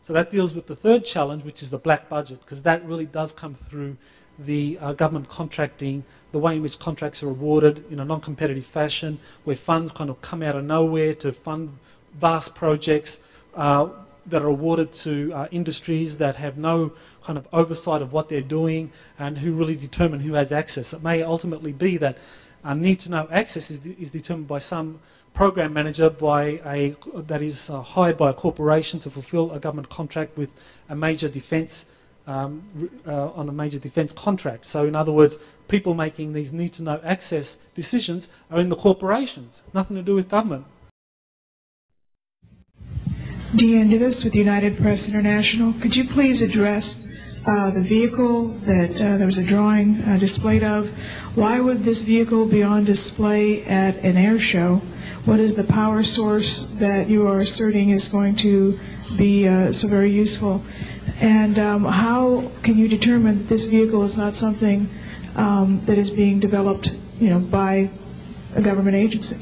So that deals with the third challenge, which is the black budget, because that really does come through the government contracting, the way in which contracts are awarded in a non-competitive fashion, where funds kind of come out of nowhere to fund vast projects that are awarded to industries that have no kind of oversight of what they're doing and who really determine who has access. It may ultimately be that need to know access is determined by some program manager that is hired by a corporation to fulfill a government contract with a major defence on a major defence contract. So in other words, people making these need to know access decisions are in the corporations, nothing to do with government. Deanne Divis with United Press International. Could you please address the vehicle that there was a drawing displayed of? Why would this vehicle be on display at an air show? What is the power source that you are asserting is going to be so very useful? And how can you determine that this vehicle is not something that is being developed, by a government agency?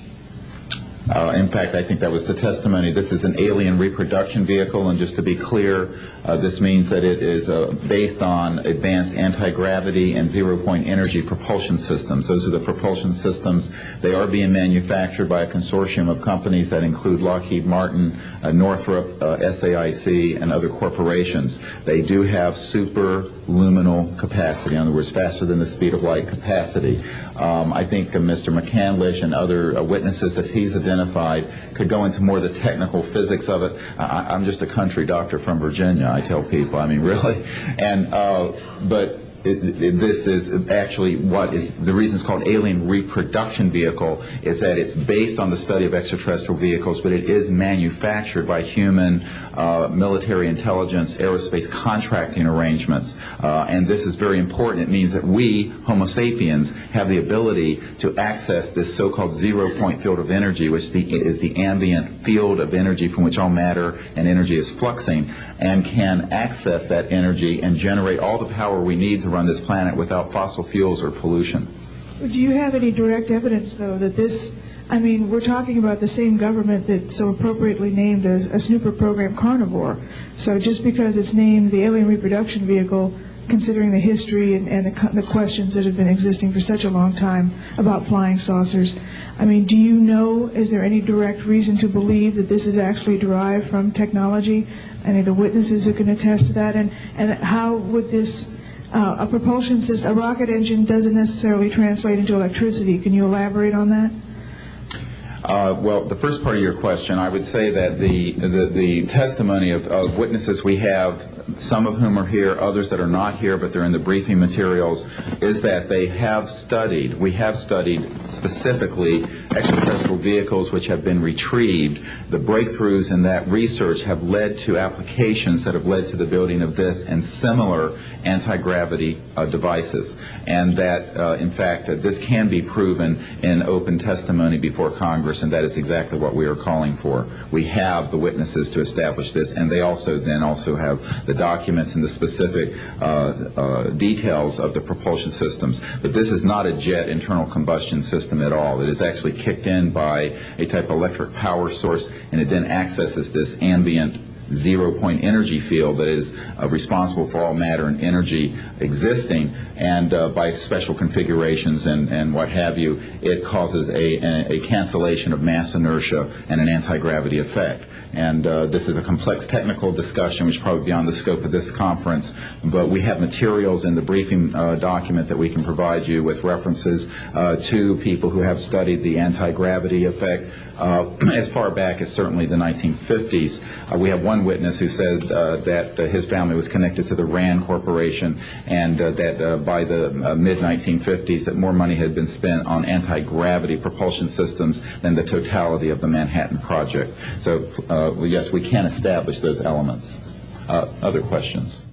In fact, I think that was the testimony. This is an alien reproduction vehicle, and just to be clear, this means that it is based on advanced anti-gravity and zero-point energy propulsion systems. Those are the propulsion systems. They are being manufactured by a consortium of companies that include Lockheed Martin, Northrop, SAIC, and other corporations. They do have superluminal capacity, in other words, faster than the speed of light capacity. I think Mr. McCandlish and other witnesses that he's identified could go into more of the technical physics of it. I'm just a country doctor from Virginia, I tell people. I mean, really. And but this is actually what is the reason it's called alien reproduction vehicle is that it's based on the study of extraterrestrial vehicles, but it is manufactured by human military intelligence aerospace contracting arrangements. And this is very important. It means that we, Homo sapiens, have the ability to access this so-called zero-point field of energy, which is the ambient field of energy from which all matter and energy is fluxing, and can access that energy and generate all the power we need to run this planet without fossil fuels or pollution. Do you have any direct evidence, though, that this, we're talking about the same government that so appropriately named a snooper program Carnivore. So just because it's named the alien reproduction vehicle, considering the history and the questions that have been existing for such a long time about flying saucers, do you know, is there any direct reason to believe that this is actually derived from technology? Any of the witnesses who can attest to that? And how would this, a propulsion system, a rocket engine doesn't necessarily translate into electricity. Can you elaborate on that? Well, the first part of your question, I would say that the testimony of witnesses we have, some of whom are here, others that are not here, but they're in the briefing materials, is that we have studied specifically extraterrestrial vehicles which have been retrieved. The breakthroughs in that research have led to applications that have led to the building of this and similar anti-gravity devices. And that, in fact, this can be proven in open testimony before Congress, and that is exactly what we are calling for. We have the witnesses to establish this, and they also have the documents and the specific details of the propulsion systems. But this is not a jet internal combustion system at all. It is actually kicked in by a type of electric power source, and it then accesses this ambient zero-point energy field that is responsible for all matter and energy existing, and by special configurations and what have you, it causes a cancellation of mass inertia and an anti-gravity effect. And this is a complex technical discussion which is probably beyond the scope of this conference, but we have materials in the briefing document that we can provide you with references to people who have studied the anti-gravity effect as far back as certainly the 1950s. We have one witness who said that his family was connected to the RAND Corporation, and that by the mid-1950s that more money had been spent on anti-gravity propulsion systems than the totality of the Manhattan Project. So yes, we can establish those elements. Other questions?